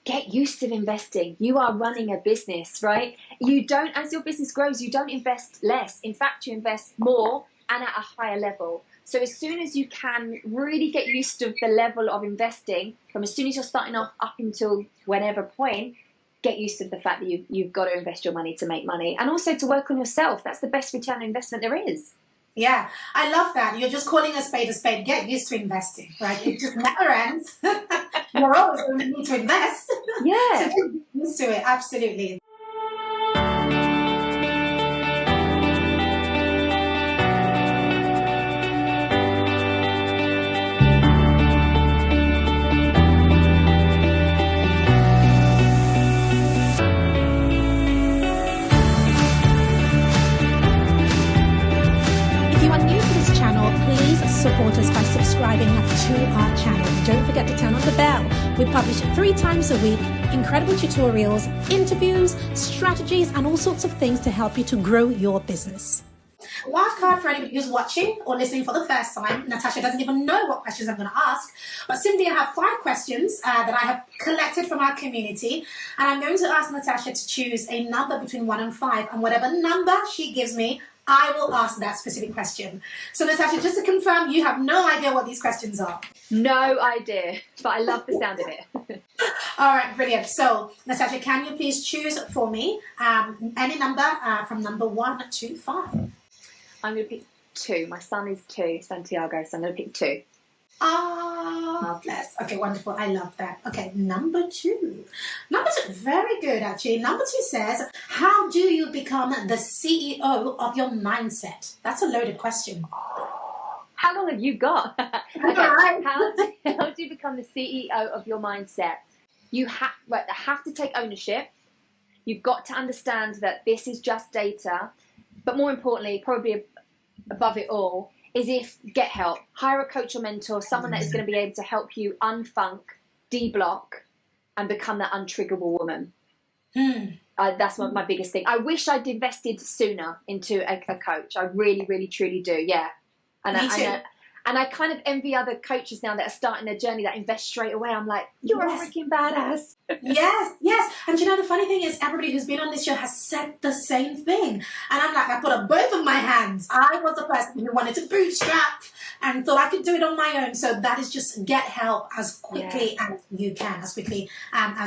get used to investing. You are running a business, right? You don't, as your business grows, you don't invest less. In fact, you invest more and at a higher level. So as soon as you can really get used to the level of investing, from as soon as you're starting off up until whatever point, get used to the fact that you've got to invest your money to make money, and also to work on yourself. That's the best return on investment there is. Yeah, I love that. You're just calling a spade a spade. Get used to investing, right? It just never ends. You're always going to need to invest. Yeah. So get used to it. Absolutely. Support us by subscribing to our channel. Don't forget to turn on the bell. We publish 3 times a week incredible tutorials, interviews, strategies, and all sorts of things to help you to grow your business. Wildcard for anybody who's watching or listening for the first time. Natasha doesn't even know what questions I'm going to ask, but simply I have 5 questions that I have collected from our community, and I'm going to ask Natasha to choose a number between 1 and 5, and whatever number she gives me, I will ask that specific question. So Natasha, just to confirm, you have no idea what these questions are? No idea, but I love the sound of it. All right, brilliant. So Natasha, can you please choose for me any number from number 1 to 5? I'm going to pick 2. My son is 2, Santiago, so I'm going to pick 2. Oh, bless. Okay, wonderful. I love that. Okay, number 2. Number 2, very good, actually. Number 2 says, how do you become the CEO of your mindset? That's a loaded question. How long have you got? Okay. Right. How do you become the CEO of your mindset? You have to take ownership. You've got to understand that this is just data. But more importantly, probably above it all, is get help. Hire a coach or mentor, someone that is going to be able to help you unfunk, de-block, and become that untriggerable woman. That's my biggest thing. I wish I'd invested sooner into a coach. I really, really, truly do. Yeah. Me too. And I kind of envy other coaches now that are starting their journey that invest straight away. I'm like, you're a freaking badass. Yes. And you know, the funny thing is, everybody who's been on this show has said the same thing. And I'm like, I put up both of my hands. I was the person who wanted to bootstrap and thought I could do it on my own. So that is just get help as quickly as you can, as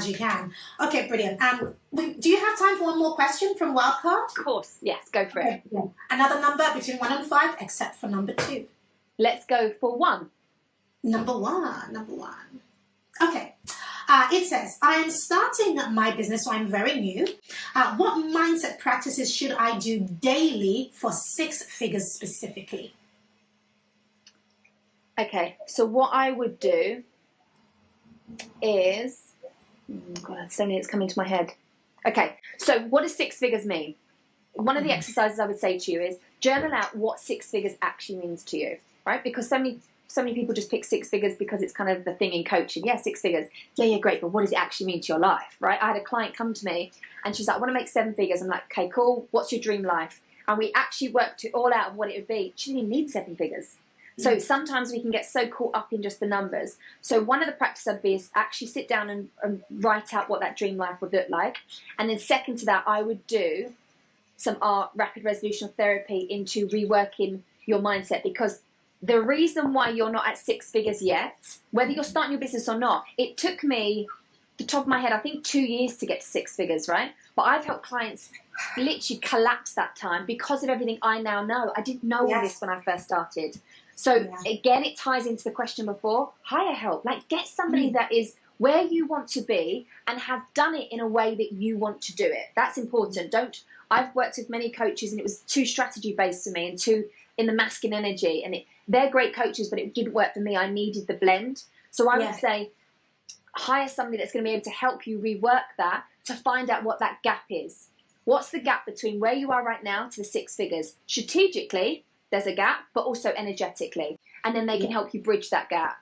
you can. Okay, brilliant. Do you have time for one more question from Wildcard? Of course. Yes, go for it. Yeah. Another number between 1 and 5, except for number 2. Let's go for 1. Number one. Okay. It says, I am starting my business, so I'm very new. What mindset practices should I do daily for 6 figures specifically? Okay, so what I would do is, God, so many it's coming to my head. Okay, so what does 6 figures mean? One of the exercises I would say to you is journal out what 6 figures actually means to you, right? Because so many people just pick 6 figures because it's kind of the thing in coaching. Yeah, 6 figures. Yeah, great. But what does it actually mean to your life, right? I had a client come to me and she's like, I want to make 7 figures. I'm like, okay, cool. What's your dream life? And we actually worked it all out of what it would be. She didn't even need 7 figures. So sometimes we can get so caught up in just the numbers. So one of the practices I'd be is actually sit down and write out what that dream life would look like. And then second to that, I would do some rapid resolution therapy into reworking your mindset, because the reason why you're not at 6 figures yet, whether you're starting your business or not, it took me, the top of my head, I think 2 years to get to 6 figures, right? But I've helped clients literally collapse that time because of everything I now know. I didn't know all this when I first started. So again, it ties into the question before, hire help. Like, get somebody that is where you want to be and have done it in a way that you want to do it. That's important. I've worked with many coaches and it was too strategy based for me and too in the masculine energy, and they're great coaches, but it didn't work for me. I needed the blend. So I would say hire somebody that's going to be able to help you rework that to find out what that gap is. What's the gap between where you are right now to the 6 figures? Strategically, there's a gap, but also energetically. And then they can help you bridge that gap.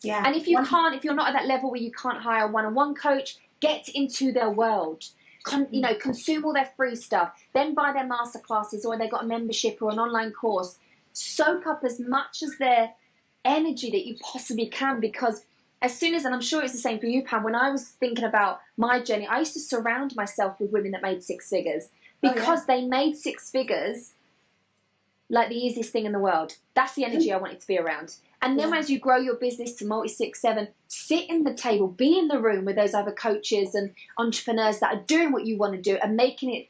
Yeah. And if you're not at that level where you can't hire a one-on-one coach, get into their world. Consume all their free stuff, then buy their masterclasses, or they've got a membership or an online course. Soak up as much as their energy that you possibly can, because as soon as, and I'm sure it's the same for you, Pam, when I was thinking about my journey, I used to surround myself with women that made six figures because they made six figures like the easiest thing in the world. That's the energy I wanted to be around. And then as you grow your business to multi 6, 7, sit in the table, be in the room with those other coaches and entrepreneurs that are doing what you want to do and making it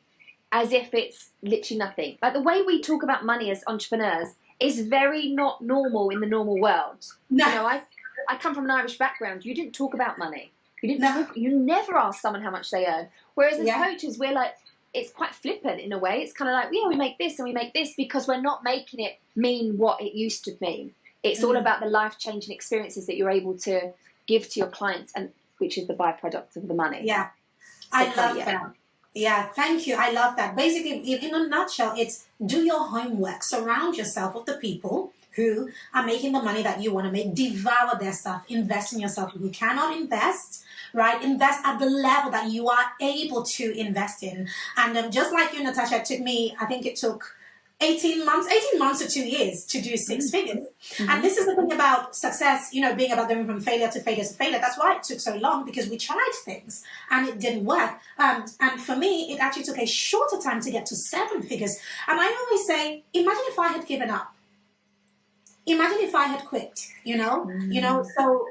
as if it's literally nothing. Like the way we talk about money as entrepreneurs is very not normal in the normal world. No. You know, I come from an Irish background. You didn't talk about money. You never ask someone how much they earn. Whereas as coaches, we're like, it's quite flippant in a way. It's kind of like, we make this and we make this because we're not making it mean what it used to mean. It's all about the life-changing experiences that you're able to give to your clients, and which is the byproduct of the money. Yeah, I love that. Yeah, thank you. I love that. Basically, in a nutshell, it's do your homework. Surround yourself with the people who are making the money that you want to make. Devour their stuff. Invest in yourself. If you cannot invest, right, invest at the level that you are able to invest in. And just like you, Natasha, it took me, I think it took 18 months to 2 years to do six figures. And this is the thing about success, you know, being about going from failure to failure to failure. That's why it took so long, because we tried things and it didn't work. And for me, it actually took a shorter time to get to 7 figures. And I always say, imagine if I had given up. Imagine if I had quit, you know, so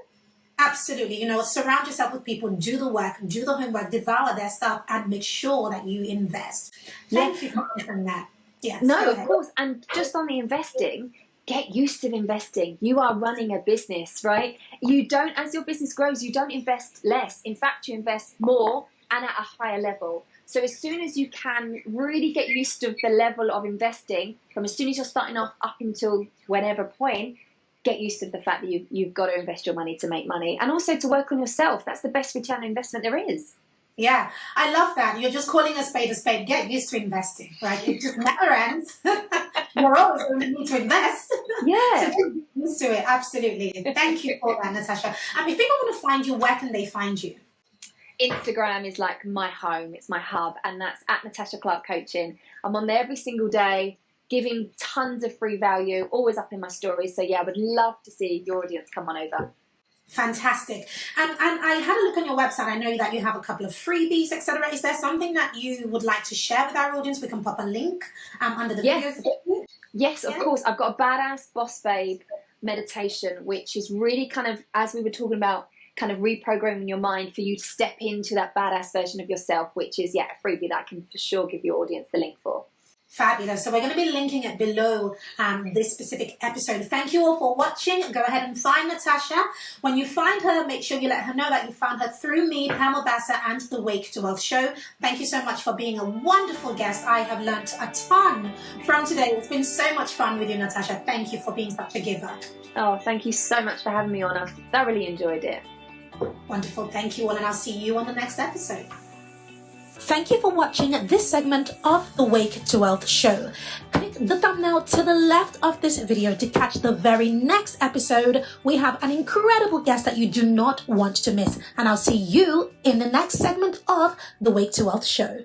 absolutely, you know, surround yourself with people, do the work, do the homework, devour their stuff, and make sure that you invest. Thank you for answering that. Yes. No, of course. And just on the investing, get used to investing. You are running a business, right? You don't, as your business grows, you don't invest less. In fact, you invest more and at a higher level. So as soon as you can really get used to the level of investing, from as soon as you're starting off up until whatever point, get used to the fact that you've got to invest your money to make money, and also to work on yourself. That's the best return on investment there is. Yeah, I love that. You're just calling a spade a spade. Get used to investing, right? It just never ends. You're always going to need to invest. Yeah. So get used to it. Absolutely. Thank you for that, Natasha. If people want to find you, where can they find you? Instagram is like my home. It's my hub. And that's at Natasha Clarke Coaching. I'm on there every single day, giving tons of free value, always up in my stories. So yeah, I would love to see your audience come on over. Fantastic. And I had a look on your website. I know that you have a couple of freebies, etc. Is there something that you would like to share with our audience? We can pop a link under the video. Yes, of course. I've got a badass boss babe meditation, which is really kind of, as we were talking about, kind of reprogramming your mind for you to step into that badass version of yourself, which is, a freebie that I can for sure give your audience the link for. Fabulous. So we're going to be linking it below this specific episode. Thank you all for watching. Go ahead and find Natasha. When you find her, make sure you let her know that you found her through me, Pamela Bassa, and the Wake to Wealth Show. Thank you so much for being a wonderful guest. I have learnt a ton from today. It's been so much fun with you, Natasha. Thank you for being such a giver. Oh, thank you so much for having me on. I've thoroughly enjoyed it. Wonderful. Thank you all, and I'll see you on the next episode. Thank you for watching this segment of the Wake to Wealth Show. Click the thumbnail to the left of this video to catch the very next episode. We have an incredible guest that you do not want to miss. And I'll see you in the next segment of the Wake to Wealth Show.